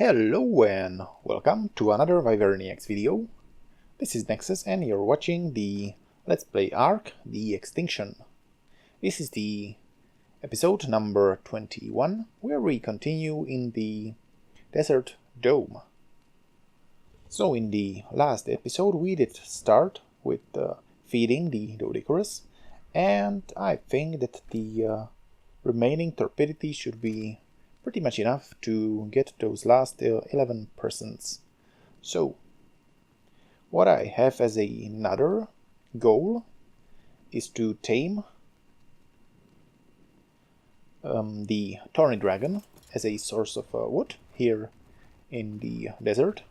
Hello and welcome to another Wyverniacs video. This is Nexus and you're watching the Let's Play Ark, the Extinction. This is the episode number 21, where we continue in the desert dome. So in the last episode we did start with feeding the Doedicurus, and I think that the remaining torpidity should be pretty much enough to get those last 11%. So, what I have as another goal is to tame the Thorny Dragon as a source of wood here in the desert.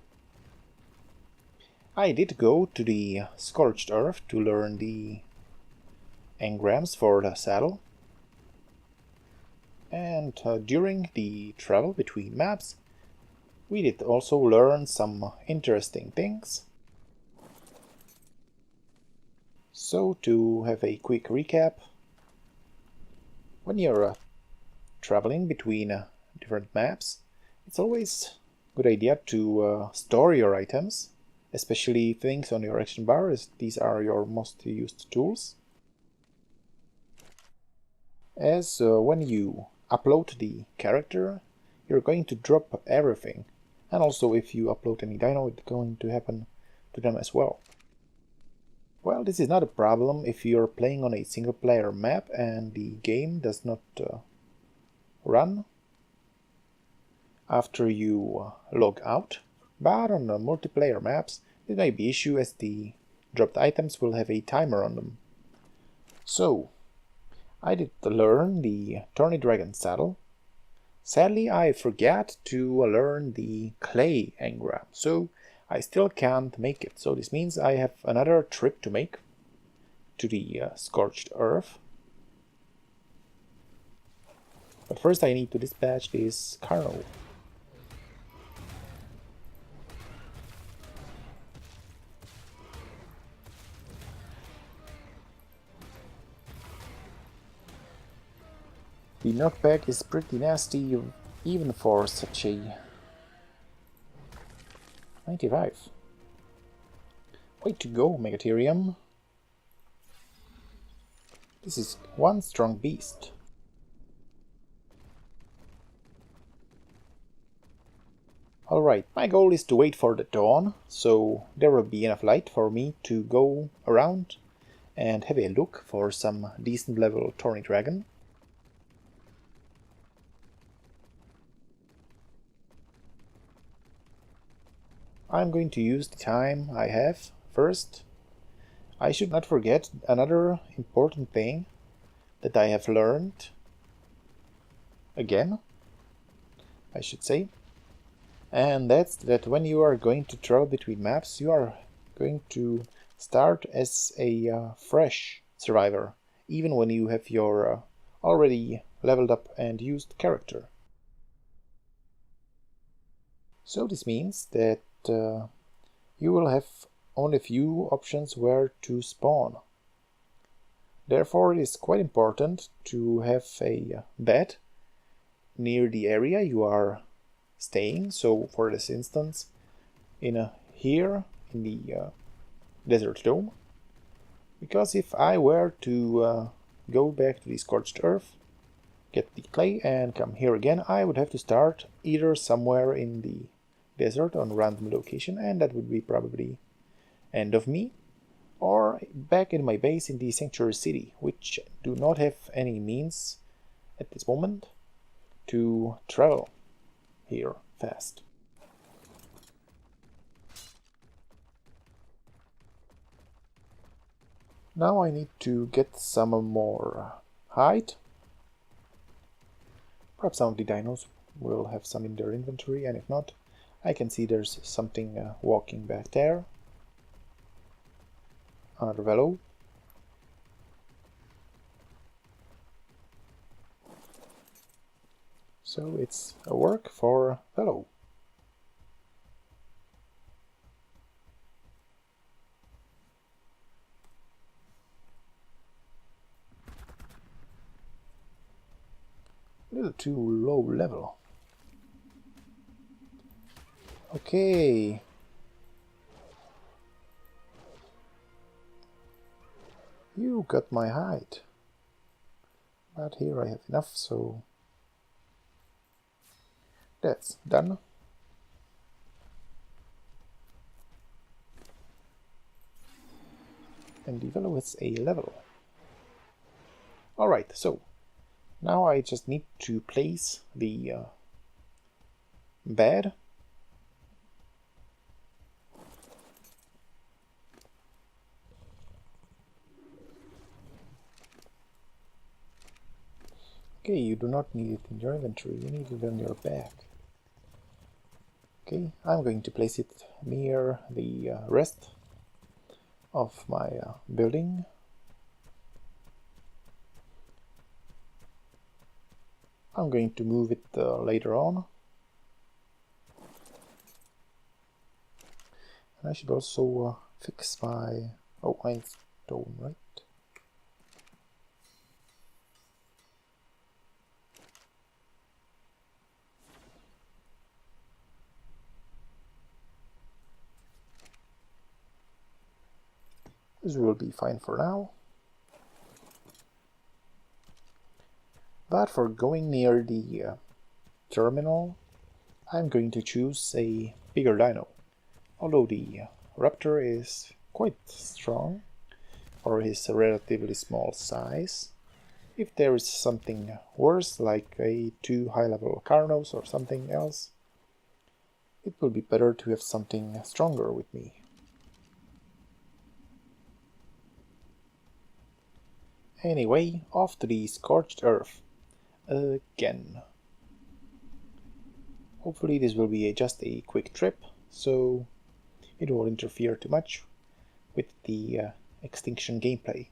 I did go to the Scorched Earth to learn the engrams for the saddle. And during the travel between maps, we did also learn some interesting things. So to have a quick recap, when you're traveling between different maps, it's always a good idea to store your items, especially things on your action bar, as these are your most used tools. As when you upload the character, you're going to drop everything, and also if you upload any dino, it's going to happen to them as well. Well, this is not a problem if you're playing on a single player map and the game does not run after you log out, but on the multiplayer maps this may be an issue, as the dropped items will have a timer on them. So I did learn the Thorny Dragon saddle. Sadly, I forgot to learn the clay engram, so I still can't make it. So this means I have another trip to make to the Scorched Earth. But first I need to dispatch this Carno. The knockback is pretty nasty, even for such a 95. Way to go, Megatherium. This is one strong beast. Alright, my goal is to wait for the dawn, so there will be enough light for me to go around and have a look for some decent level Thorny Dragon. I'm going to use the time I have first. I should not forget another important thing that I have learned again, I should say, and that's that when you are going to travel between maps, you are going to start as a fresh survivor, even when you have your already leveled up and used character. So this means that you will have only a few options where to spawn. Therefore, it is quite important to have a bed near the area you are staying. So, for this instance, here in the desert dome, because if I were to go back to the Scorched Earth, get the clay and come here again, I would have to start either somewhere in the desert on a random location, and that would be probably end of me, or back in my base in the sanctuary city, which do not have any means at this moment to travel here fast. Now I need to get some more height. Perhaps some of the dinos will have some in their inventory, and if not, I can see there's something walking back there. Another velo. So it's a work for velo. A little too low level. Okay. You got my hide. But here I have enough, so that's done. And develop with a level. Alright, so now I just need to place the bed. Okay, you do not need it in your inventory, you need it on your back. Okay, I'm going to place it near the rest of my building. I'm going to move it later on. And I should also fix my... oh, stone, right? This will be fine for now. But for going near the terminal, I'm going to choose a bigger dino. Although the raptor is quite strong for his relatively small size. If there is something worse, like a 2 high-level Carnos or something else, it will be better to have something stronger with me. Anyway, off to the Scorched Earth again. Hopefully this will be just a quick trip, so it won't interfere too much with the Extinction gameplay.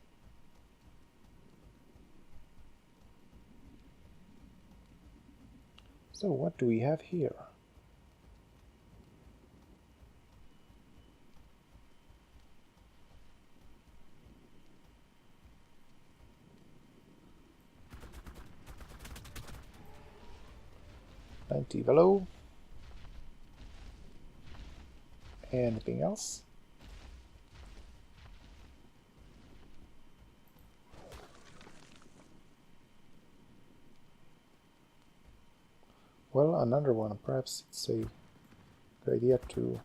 So what do we have here? Plenty below. Anything else? Well, another one. Perhaps it's a good idea to...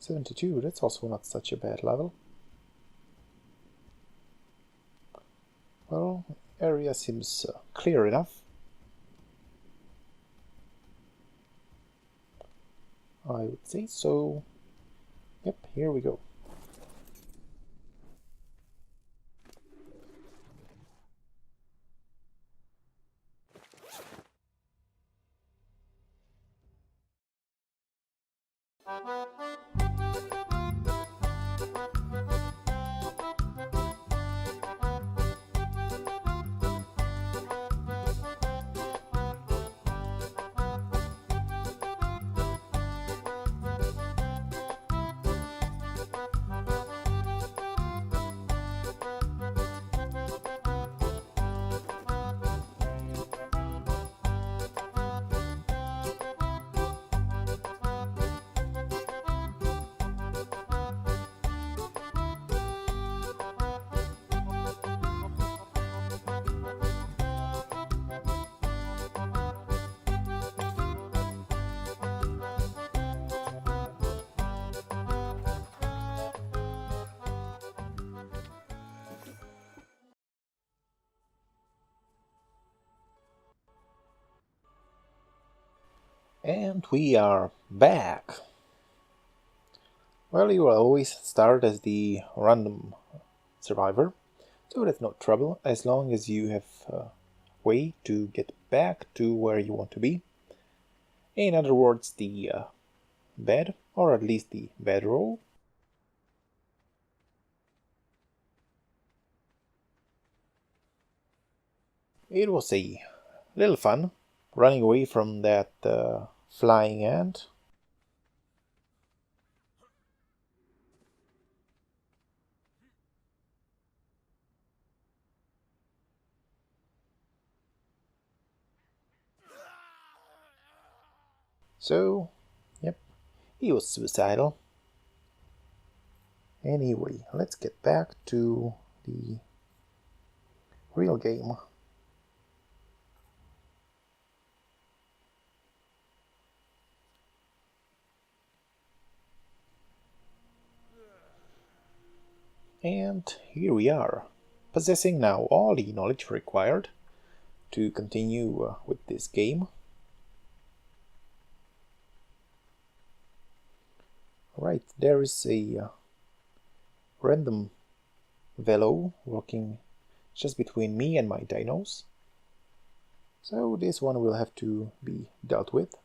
72, that's also not such a bad level. Well, area seems clear enough. I would say so. Yep, here we go. And we are back! Well, you will always start as the random survivor, so that's no trouble, as long as you have a way to get back to where you want to be. In other words, the bed, or at least the bedroll. It was a little fun, running away from that flying ant. So, yep, he was suicidal. Anyway, let's get back to the real game. And here we are, possessing now all the knowledge required to continue with this game. Right, there is a random velo walking just between me and my dinos. So this one will have to be dealt with.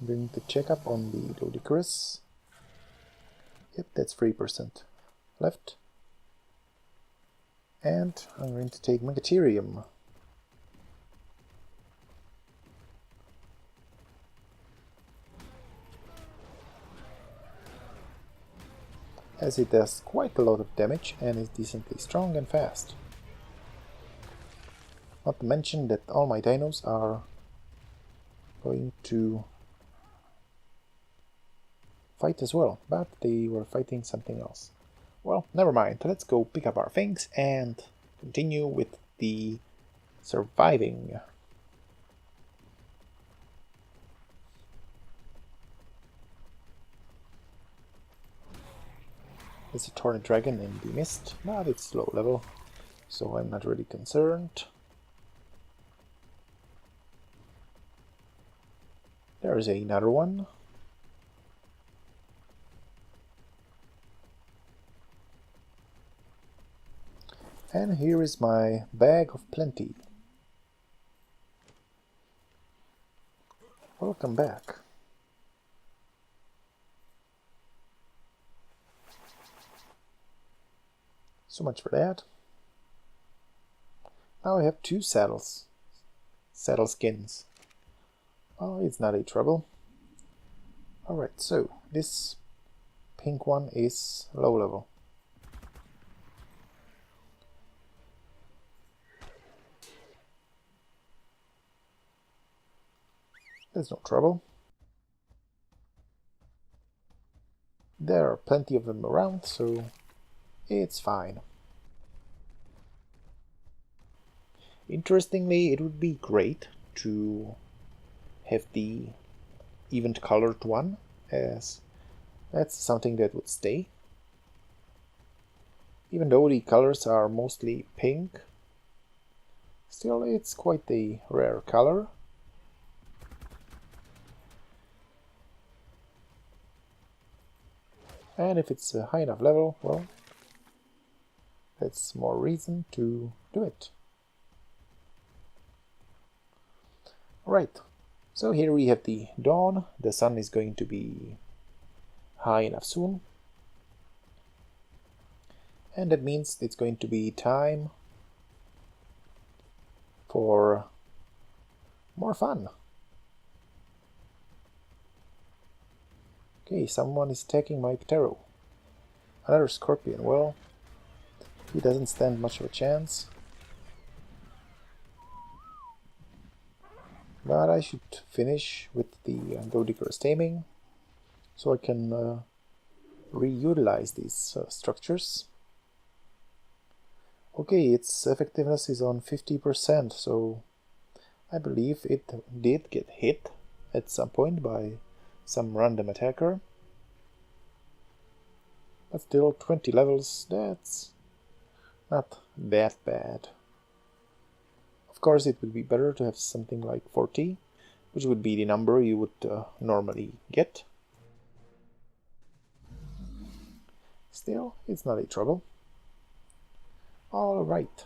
I'm going to check up on the Doedicurus. Yep, that's 3% left. And I'm going to take Megatherium. As it does quite a lot of damage and is decently strong and fast. Not to mention that all my dinos are going to fight as well, but they were fighting something else. Well, never mind, let's go pick up our things and continue with the surviving. There's a Thorny Dragon in the mist, but it's low level, so I'm not really concerned. There is another one. And here is my bag of plenty. Welcome back. So much for that. Now I have 2 saddle skins. Oh, it's not a trouble. Alright, so this pink one is low level. There's no trouble. There are plenty of them around, so it's fine. Interestingly, it would be great to have the event colored one, as that's something that would stay. Even though the colors are mostly pink, still it's quite a rare color. And if it's a high enough level, well, that's more reason to do it. Right, so here we have the dawn. The sun is going to be high enough soon. And that means it's going to be time for more fun. Okay, someone is attacking my Ptero. Another scorpion. Well, he doesn't stand much of a chance. But I should finish with the Doedicurus taming, so I can reutilize these structures. Okay, its effectiveness is on 50%, so I believe it did get hit at some point by some random attacker. But still, 20 levels, that's not that bad. Of course, it would be better to have something like 40, which would be the number you would normally get. Still, it's not a trouble. Alright,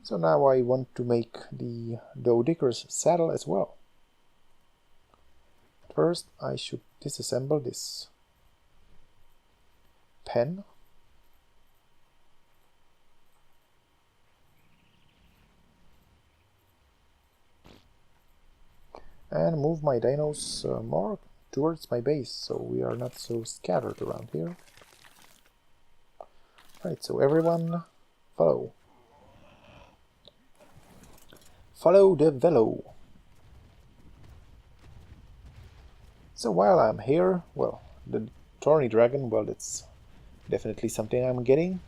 so now I want to make the Doedicurus saddle as well. First, I should disassemble this pen. And move my dinos more towards my base, so we are not so scattered around here. Right, so everyone follow. follow the velo. So while I'm here, well, the Thorny Dragon, well, that's definitely something I'm getting.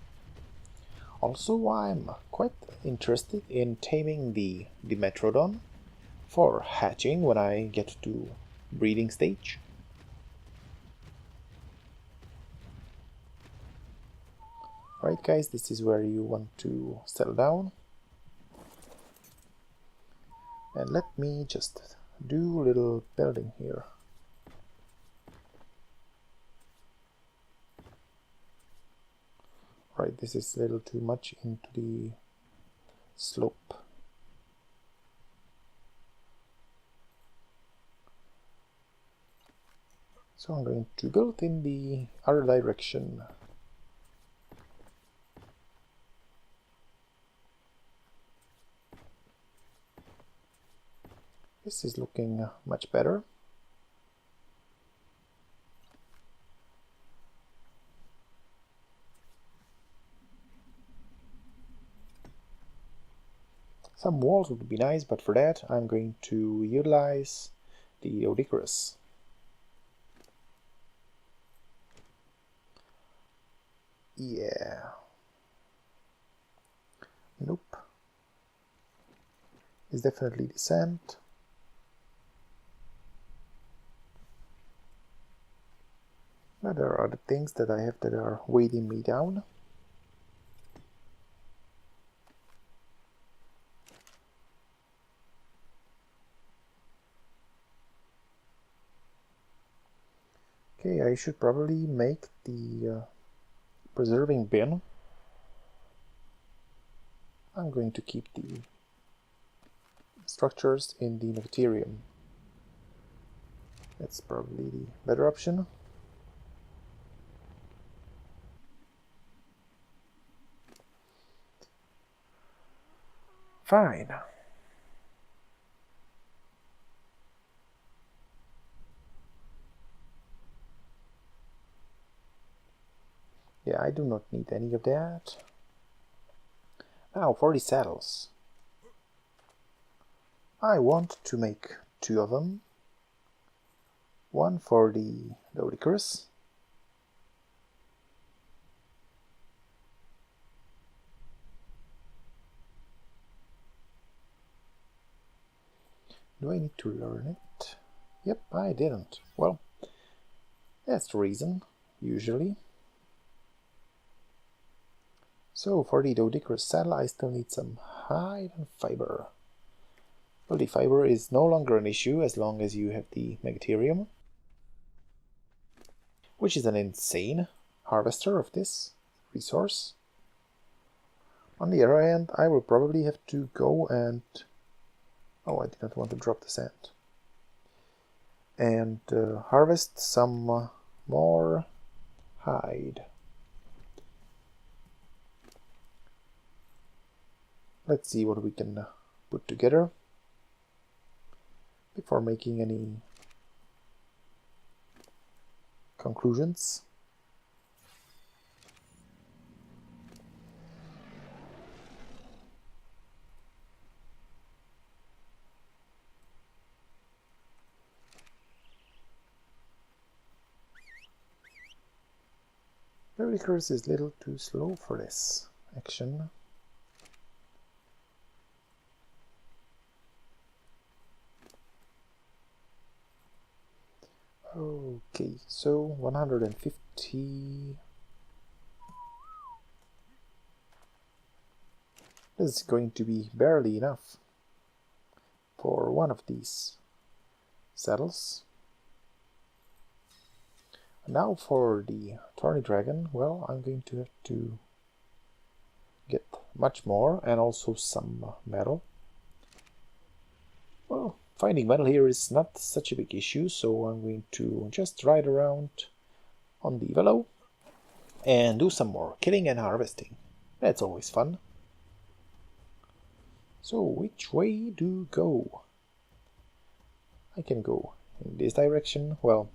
Also, I'm quite interested in taming the Dimetrodon for hatching when I get to breeding stage. Right guys, this is where you want to settle down. And let me just do a little building here. Right, this is a little too much into the slope. So I'm going to build in the other direction. This is looking much better. Some walls would be nice, but for that I'm going to utilize the Doedicurus. Yeah. Nope. It's definitely the sand. But there are other things that I have that are weighting me down. Okay, I should probably make the preserving bin. I'm going to keep the structures in the Nectarium. That's probably the better option. Fine. Yeah, I do not need any of that. Now for the saddles. I want to make 2 of them. One for the Doedicurus. Do I need to learn it? Yep, I didn't. Well, that's the reason, usually. So for the Doedicurus saddle I still need some hide and fiber. Well, the fiber is no longer an issue as long as you have the Megatherium, which is an insane harvester of this resource. On the other hand, I will probably have to go and... Oh, I did not want to drop the sand. And harvest some more hide. Let's see what we can put together before making any conclusions. Doedicurus is a little too slow for this action. Okay, so 150. This is going to be barely enough for one of these saddles. Now for the Thorny Dragon, well, I'm going to have to get much more and also some metal. Well, finding metal here is not such a big issue, so I'm going to just ride around on the velo and do some more killing and harvesting. That's always fun. So, which way to go? I can go in this direction. Well,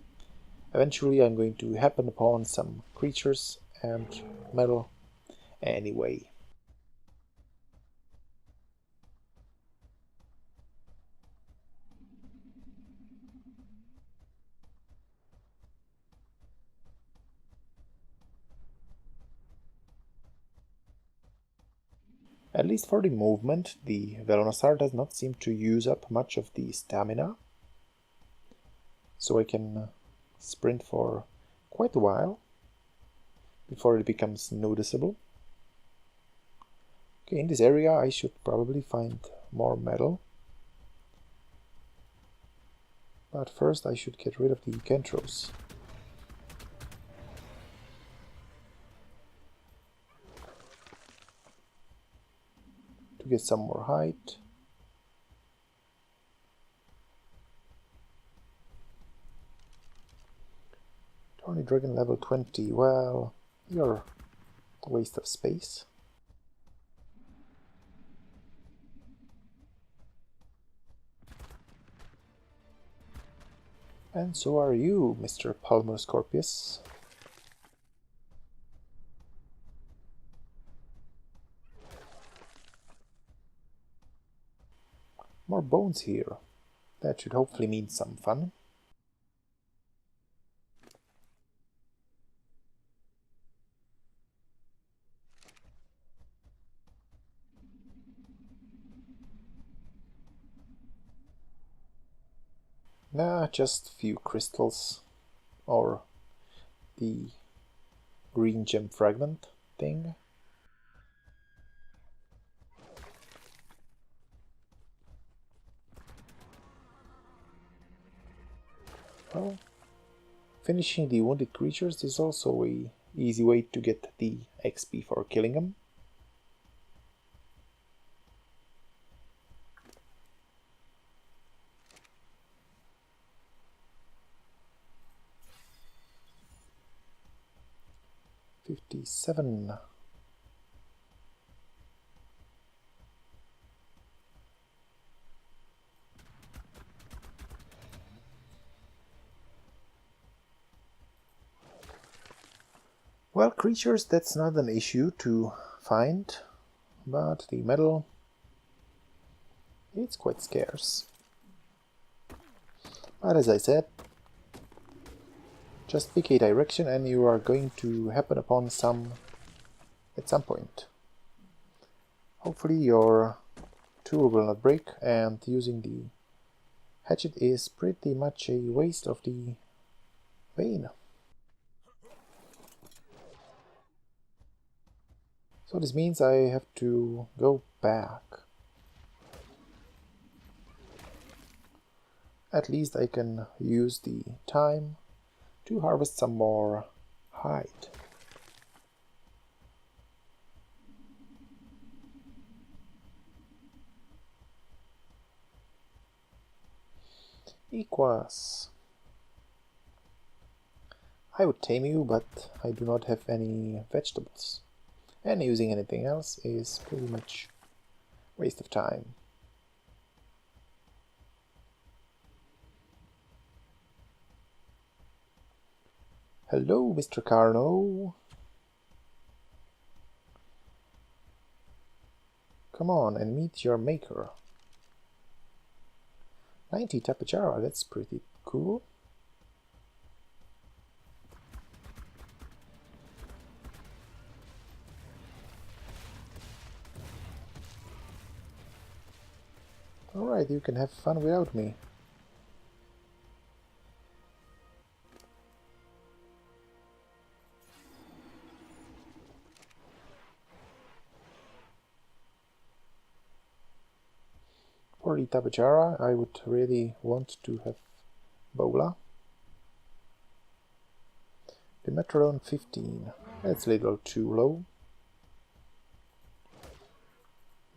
eventually I'm going to happen upon some creatures and metal anyway. least for the movement, the Velonasaur does not seem to use up much of the stamina. So I can sprint for quite a while before it becomes noticeable. Okay, in this area I should probably find more metal. But first I should get rid of the Kentros. To get some more height. Thorny Dragon level 20, well, you're a waste of space. And so are you, Mr. Palmoscorpius. More bones here. That should hopefully mean some fun. Nah, just a few crystals. Or the green gem fragment thing. Well, finishing the wounded creatures is also a easy way to get the XP for killing them. $57. Well, creatures, that's not an issue to find, but the metal, it's quite scarce. But as I said, just pick a direction and you are going to happen upon some at some point. Hopefully your tool will not break, and using the hatchet is pretty much a waste of the vein. So this means I have to go back. At least I can use the time to harvest some more hide. Equus. I would tame you, but I do not have any vegetables. And using anything else is pretty much a waste of time. Hello, Mr. Carno. Come on and meet your maker. 90 Tapejara, that's pretty cool. Alright, you can have fun without me. For the Tapejara, I would really want to have Bola. The Metrodon 15, that's a little too low.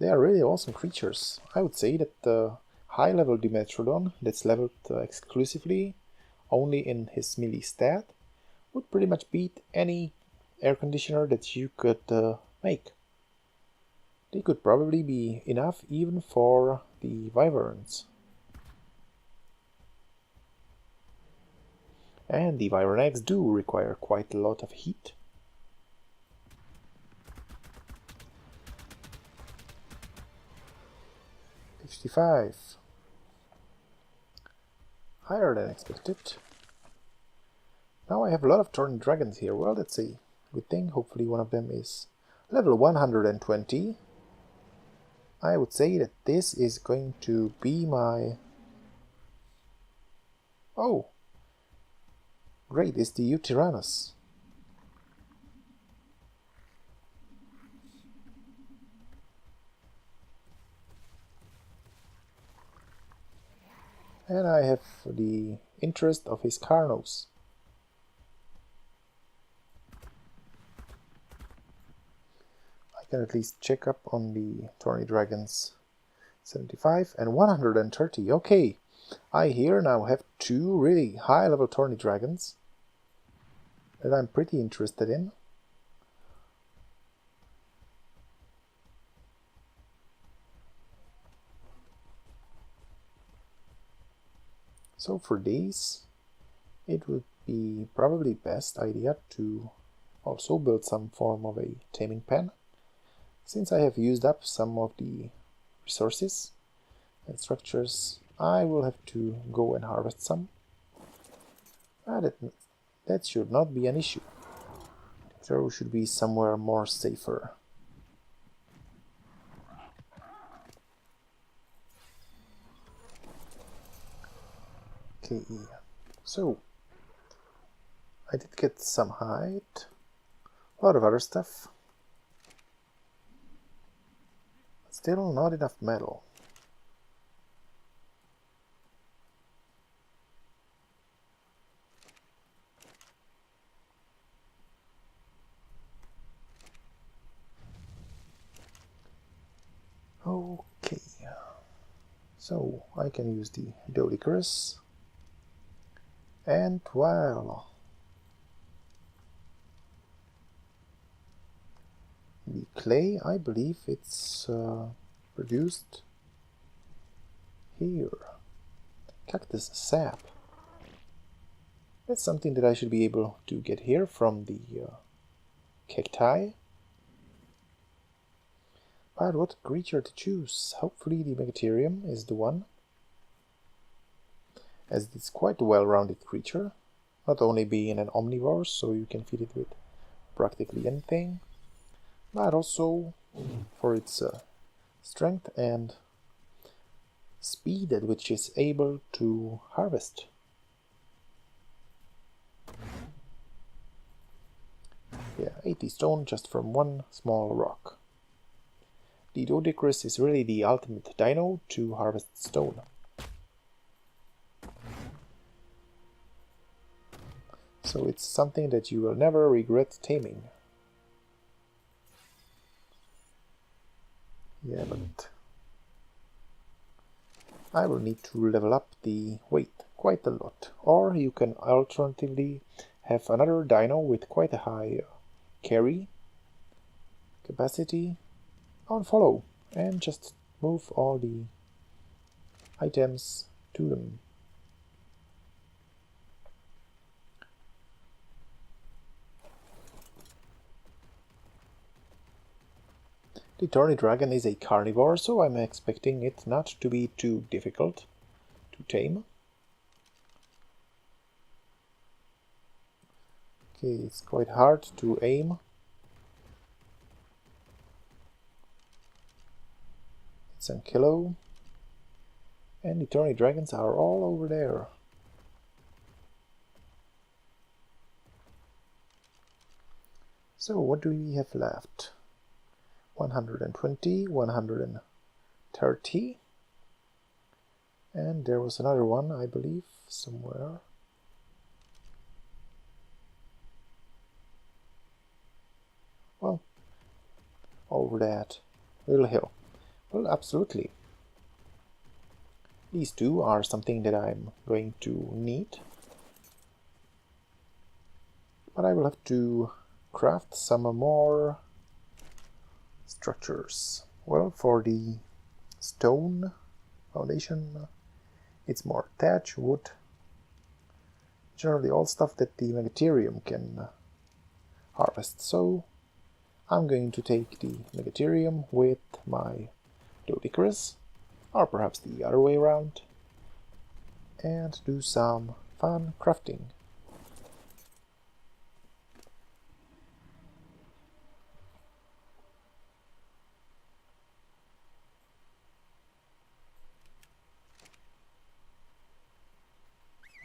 They are really awesome creatures. I would say that the high-level Dimetrodon, that's leveled exclusively only in his melee stat, would pretty much beat any air conditioner that you could make. They could probably be enough even for the Wyverns. And the Wyverniacs do require quite a lot of heat. $55. Higher than expected. Now I have a lot of Thorny Dragons here. Well, that's a good thing. Hopefully one of them is level 120. I would say that this is going to be my... Oh! Great, it's the Tyrannus. And I have the interest of his Carnos. I can at least check up on the Thorny Dragons. 75 and 130. Okay, I here now have two really high-level Thorny Dragons that I'm pretty interested in. So for these, it would be probably best idea to also build some form of a taming pen, since I have used up some of the resources and structures. I will have to go and harvest some. That should not be an issue. There should be somewhere more safer. Okay, so I did get some hide, a lot of other stuff, but still not enough metal. Okay, so I can use the Doedicurus, and well, the clay, I believe it's produced here. Cactus sap. That's something that I should be able to get here from the cacti. But what creature to choose? Hopefully the Megatherium is the one, as it's quite a well-rounded creature, not only being an omnivore, so you can feed it with practically anything, but also for its strength and speed at which it's able to harvest. Yeah, 80 stone just from one small rock. The Doedicurus is really the ultimate dino to harvest stone. So it's something that you will never regret taming. Yeah, but I will need to level up the weight quite a lot. Or you can alternatively have another dino with quite a high carry capacity on follow and just move all the items to them. The Thorny Dragon is a carnivore, so I'm expecting it not to be too difficult to tame. Okay, it's quite hard to aim. It's a kilo. And the Thorny Dragons are all over there. So what do we have left? 120, 130. And there was another one, I believe, somewhere. Well, over that little hill. Well, absolutely. These two are something that I'm going to need. But I will have to craft some more structures. Well, for the stone foundation, it's more thatch, wood, generally all stuff that the Megatherium can harvest. So I'm going to take the Megatherium with my Doedicurus, or perhaps the other way around, and do some fun crafting.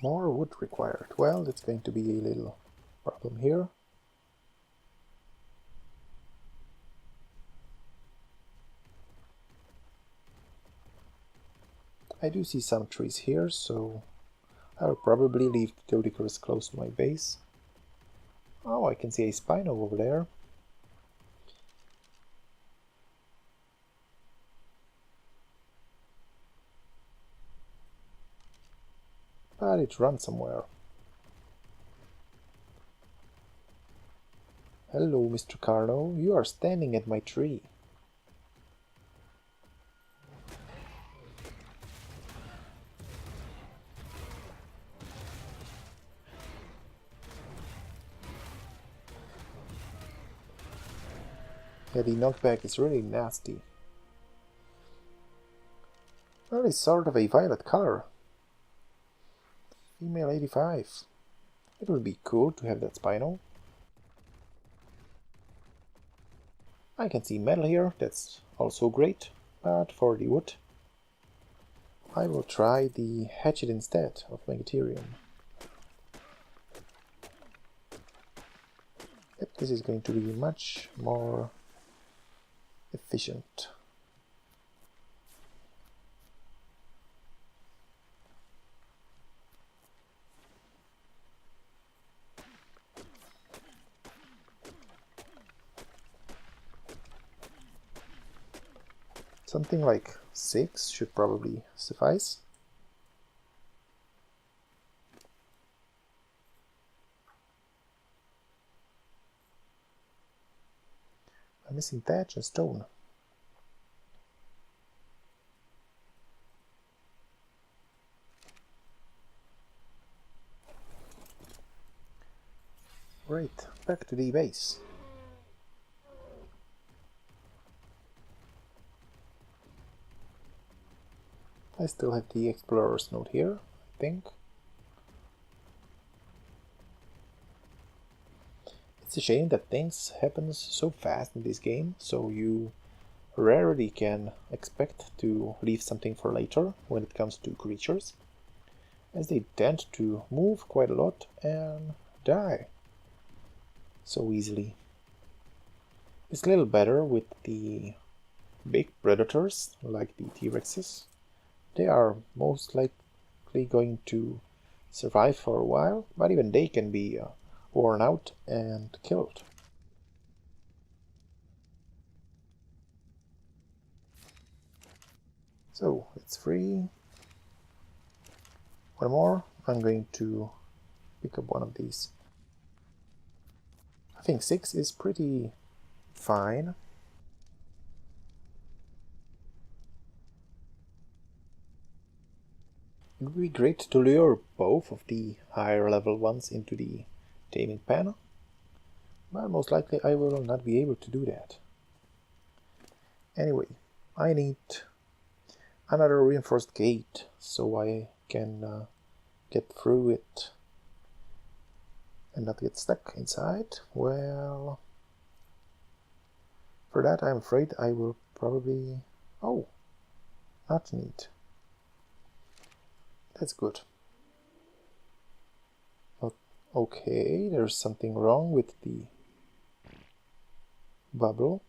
More wood required. Well, that's going to be a little problem here. I do see some trees here, so I'll probably leave the Doedicurus close to my base. Oh, I can see a Spino over there. But it runs somewhere. Hello, Mr. Carno. You are standing at my tree. Yeah, the knockback is really nasty. Well, it's sort of a violet color. Female 85. It would be cool to have that Spino. I can see metal here, that's also great, but for the wood I will try the hatchet instead of Megatherium. Yep, this is going to be much more efficient. Something like 6 should probably suffice. I'm missing thatch and stone. Right, back to the base. I still have the explorer's note here, I think. It's a shame that things happen so fast in this game, so you rarely can expect to leave something for later when it comes to creatures, as they tend to move quite a lot and die so easily. It's a little better with the big predators like the T-Rexes. They are most likely going to survive for a while, but even they can be worn out and killed. So it's free. One more. I'm going to pick up one of these. I think 6 is pretty fine. It would be great to lure both of the higher level ones into the taming pen, but most likely I will not be able to do that. Anyway, I need another reinforced gate so I can get through it and not get stuck inside. Well, for that I'm afraid I will probably... oh, not need. That's good. But okay, there's something wrong with the bubble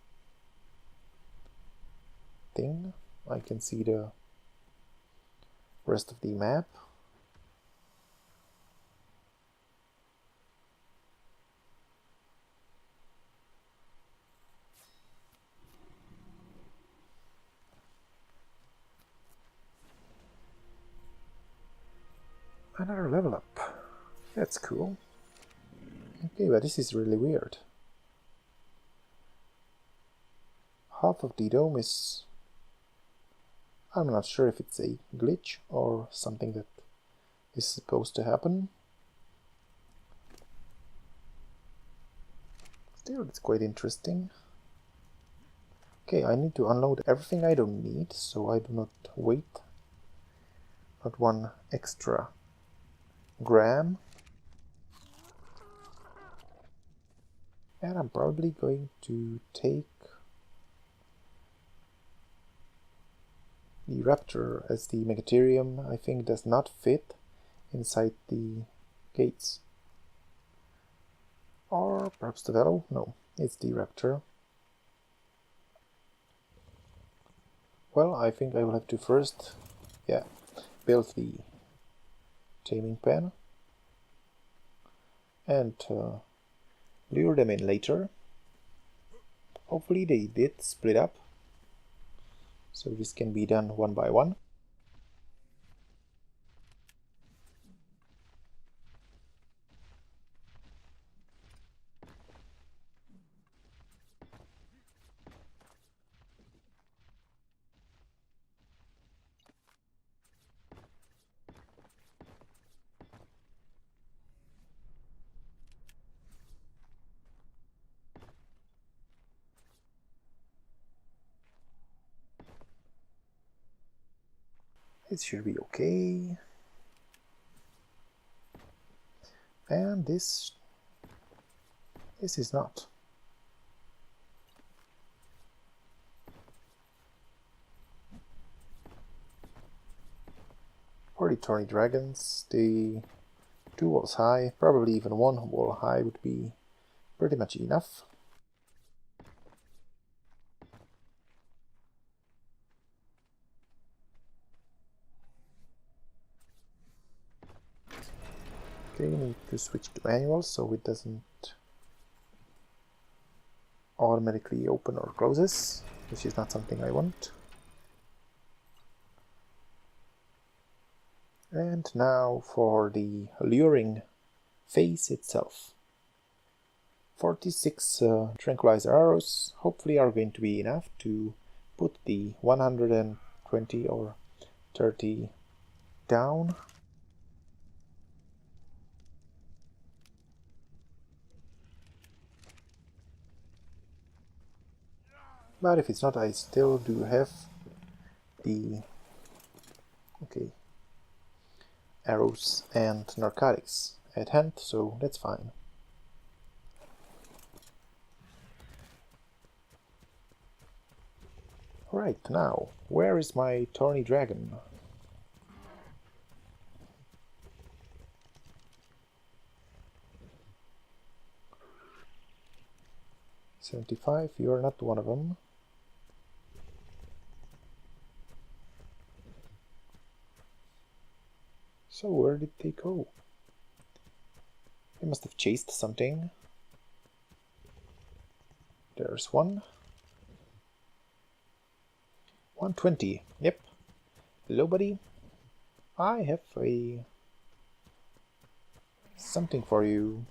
thing. I can see the rest of the map. Another level up. That's cool. Okay, but this is really weird. Half of the dome is... I'm not sure if it's a glitch or something that is supposed to happen. Still, it's quite interesting. Okay, I need to unload everything I don't need, so I do not wait. Not one extra gram. And I'm probably going to take the Raptor, as the Megatherium I think does not fit inside the gates. Or perhaps the Velo? No, it's the Raptor. Well, I think I will have to first, build the taming pen and lure them in later. Hopefully they did split up, so this can be done one by one. It should be okay. And this is not. For the Thorny Dragons, the 2 walls high, probably even 1 wall high would be pretty much enough. Okay, we need to switch to manual so it doesn't automatically open or closes, which is not something I want. And now for the luring phase itself. 46 tranquilizer arrows hopefully are going to be enough to put the 120 or 30 down. But if it's not, I still do have the arrows and narcotics at hand, so that's fine. Right, now, where is my Thorny Dragon? $75, you're not one of them. So where did they go? They must have chased something. There's one. 120. Yep. Hello, buddy. I have something for you.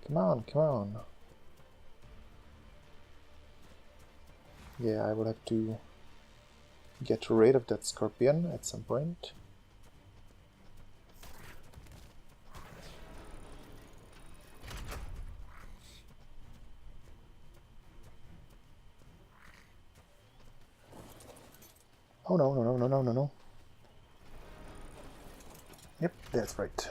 Come on, come on. Yeah, I will have to get rid of that scorpion at some point. Oh no, no, no, no, no, no, no. Yep, that's right.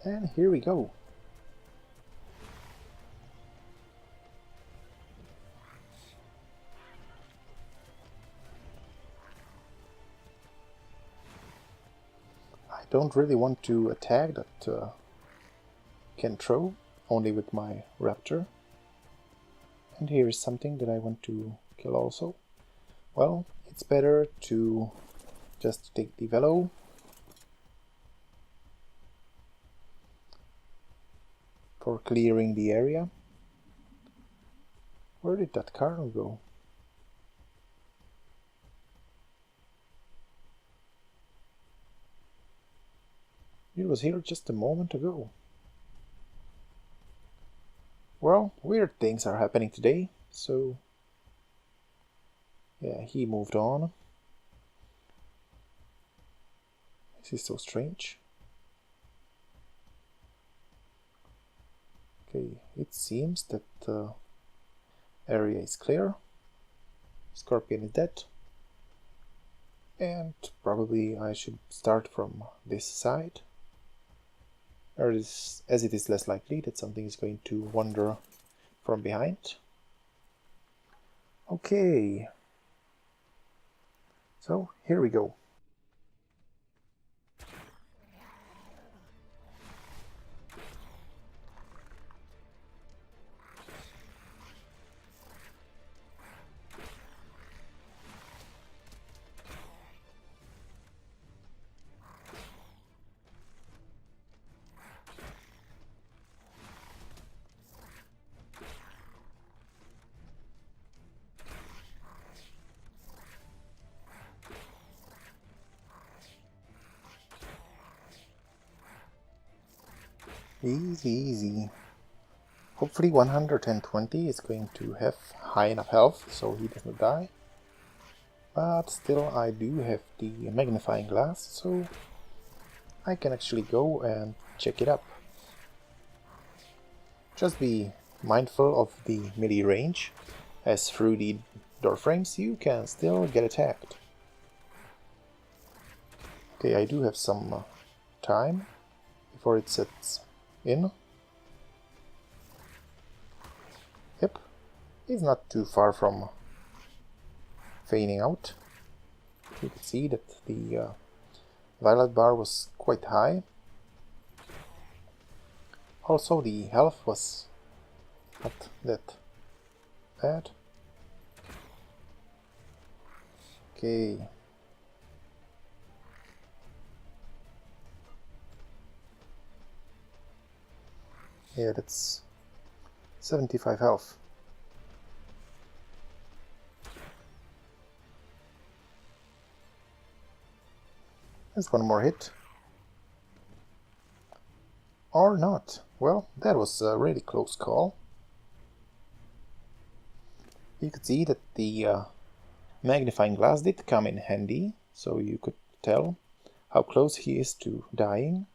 And here we go. I don't really want to attack that can throw, only with my raptor. And here is something that I want to kill also. Well, it's better to just take the velo. For clearing the area. Where did that car go? It was here just a moment ago. Well, weird things are happening today, so yeah, he moved on. This is so strange. Okay, it seems that the area is clear. Scorpion is dead. And probably I should start from this side. or as it is less likely that something is going to wander from behind. Okay, so here we go. Easy, easy. Hopefully 120 is going to have high enough health so he doesn't die. But still I do have the magnifying glass, so I can actually go and check it up. Just be mindful of the melee range, as through the door frames you can still get attacked. Okay, I do have some time before it sets in. Yep, it's not too far from fading out. You can see that the violet bar was quite high. Also the health was not that bad. Okay. Yeah, that's 75 health. There's one more hit. Or not. Well, that was a really close call. You could see that the magnifying glass did come in handy, so you could tell how close he is to dying.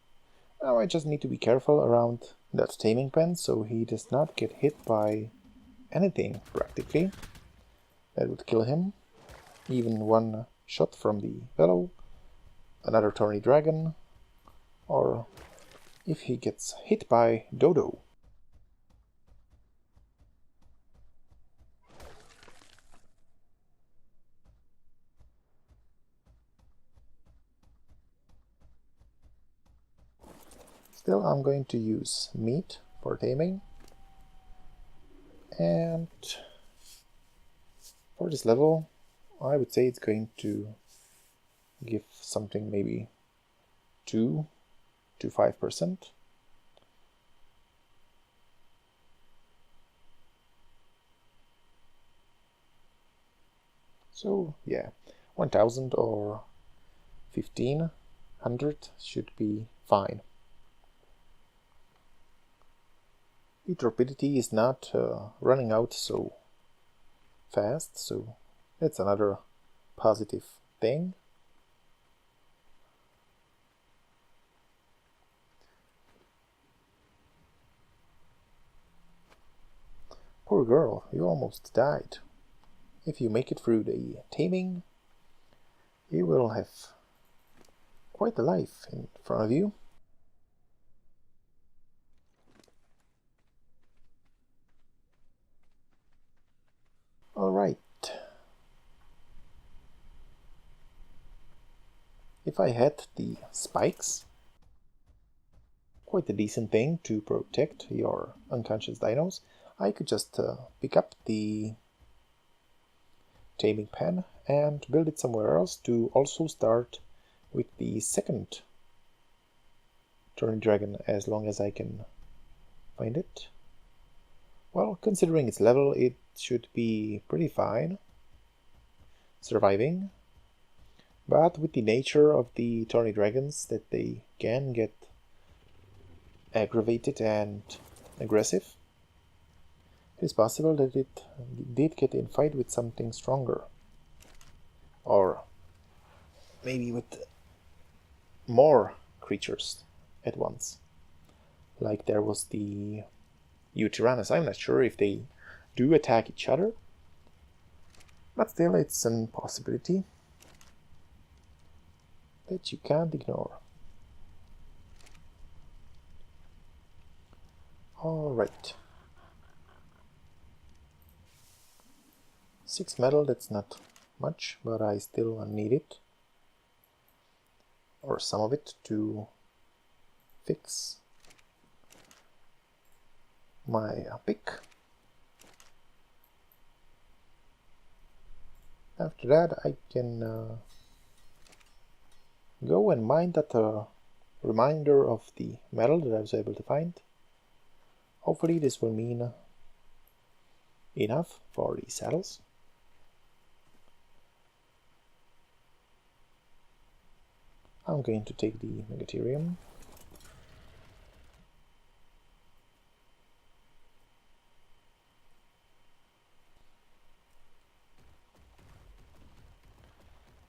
Now I just need to be careful around that taming pen so he does not get hit by anything, practically. That would kill him. Even one shot from the fellow, another Thorny Dragon, or if he gets hit by Dodo. Still, I'm going to use meat for taming, and for this level I would say it's going to give something maybe 2 to 5%. So yeah, 1000 or 1500 should be fine. The torpidity is not running out so fast, so that's another positive thing. Poor girl, you almost died. If you make it through the taming, you will have quite a life in front of you. Alright. If I had the spikes, quite a decent thing to protect your unconscious dinos, I could just pick up the taming pen and build it somewhere else to also start with the second Thorny Dragon as long as I can find it. Well, considering its level, it should be pretty fine surviving, but with the nature of the Thorny Dragons that they can get aggravated and aggressive, it is possible that it did get in fight with something stronger, or maybe with more creatures at once, like there was the Tyrannus. I'm not sure if they do attack each other, but still it's a possibility that you can't ignore. Alright. 6 metal, that's not much, but I still need it. Or some of it to fix my pick. After that I can go and mine that reminder of the metal that I was able to find. Hopefully this will mean enough for the saddles. I'm going to take the Megatherium.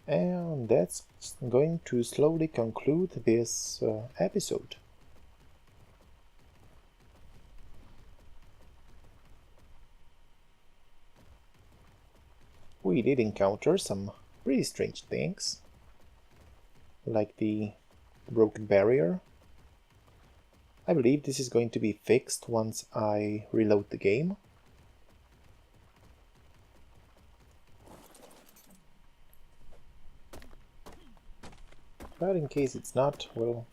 And that's going to slowly conclude this episode. We did encounter some pretty strange things, like the broken barrier. I believe this is going to be fixed once I reload the game. But in case it's not, well,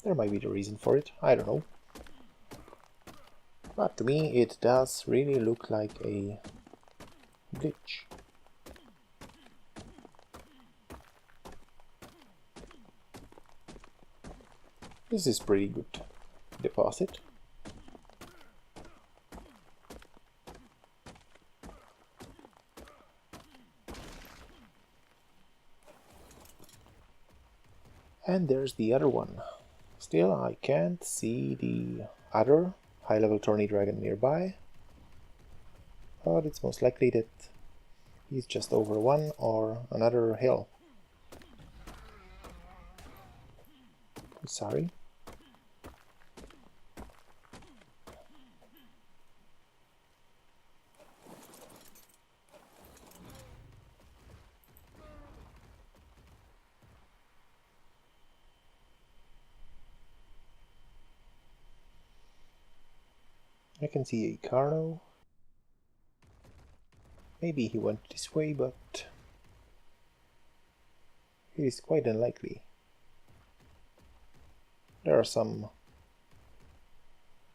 there might be the reason for it, I don't know. But to me it does really look like a glitch. This is pretty good deposit. And there's the other one. Still, I can't see the other high-level Thorny Dragon nearby, but it's most likely that he's just over one or another hill. Sorry. I can see a Carno. Maybe he went this way, but it is quite unlikely. There are some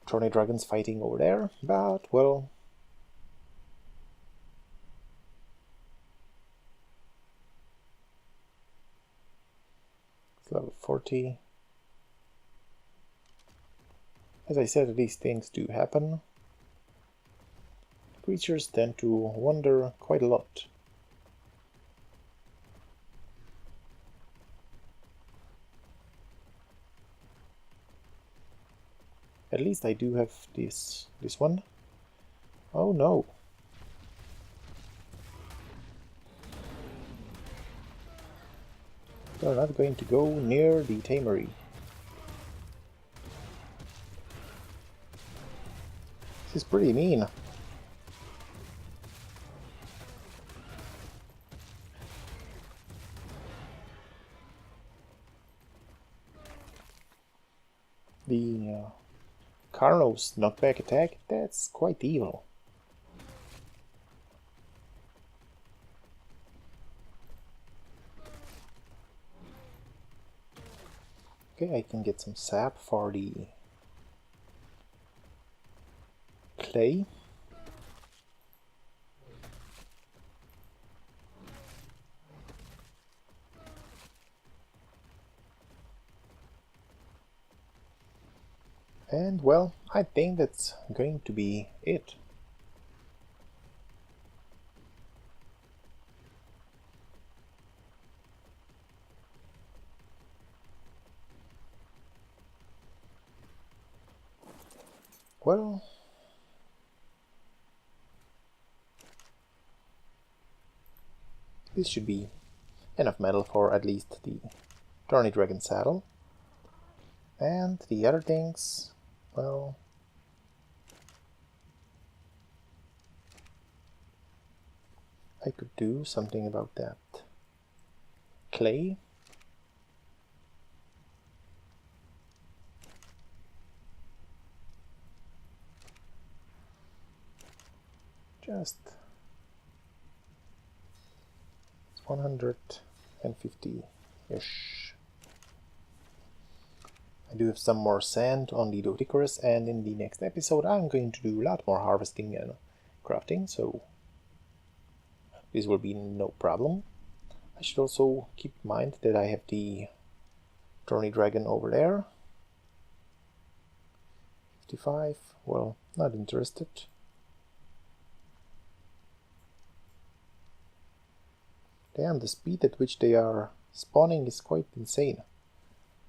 Thorny Dragons fighting over there, but, well, it's level 40. As I said, these things do happen. Creatures tend to wander quite a lot. At least I do have this one. Oh no! They're not going to go near the Tamery. This is pretty mean. The Carno's knockback attack, that's quite evil. Okay, I can get some sap for the clay. And well, I think that's going to be it. Well, this should be enough metal for at least the Thorny Dragon saddle. And the other things, well, I could do something about that. Clay. Just 150-ish. I do have some more sand on the Doedicurus, and in the next episode I'm going to do a lot more harvesting and crafting, so this will be no problem. I should also keep in mind that I have the Thorny Dragon over there. 55, well, not interested. Damn, the speed at which they are spawning is quite insane.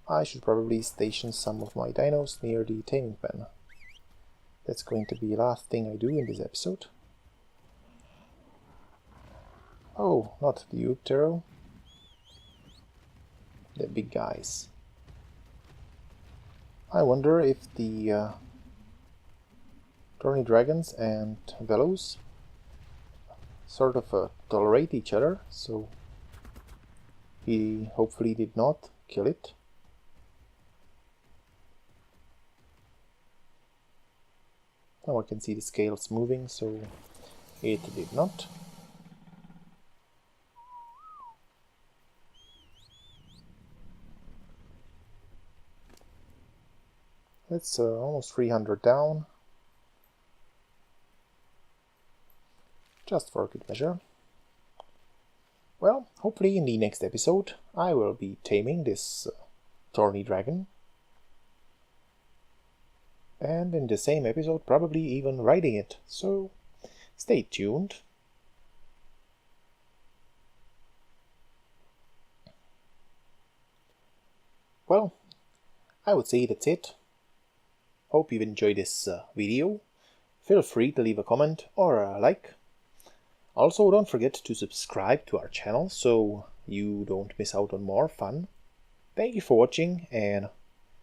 I should probably station some of my dinos near the taming pen. That's going to be the last thing I do in this episode. Oh, not the Doedicurus. The big guys. I wonder if the Thorny Dragons and Velos sort of tolerate each other, so he hopefully did not kill it. Now I can see the scales moving, so it did not. That's almost 300 down. Just for good measure. Well, hopefully in the next episode I will be taming this Thorny Dragon. And in the same episode probably even riding it, so stay tuned. Well, I would say that's it. Hope you've enjoyed this video. Feel free to leave a comment or a like. Also, don't forget to subscribe to our channel so you don't miss out on more fun. Thank you for watching and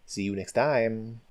see you next time.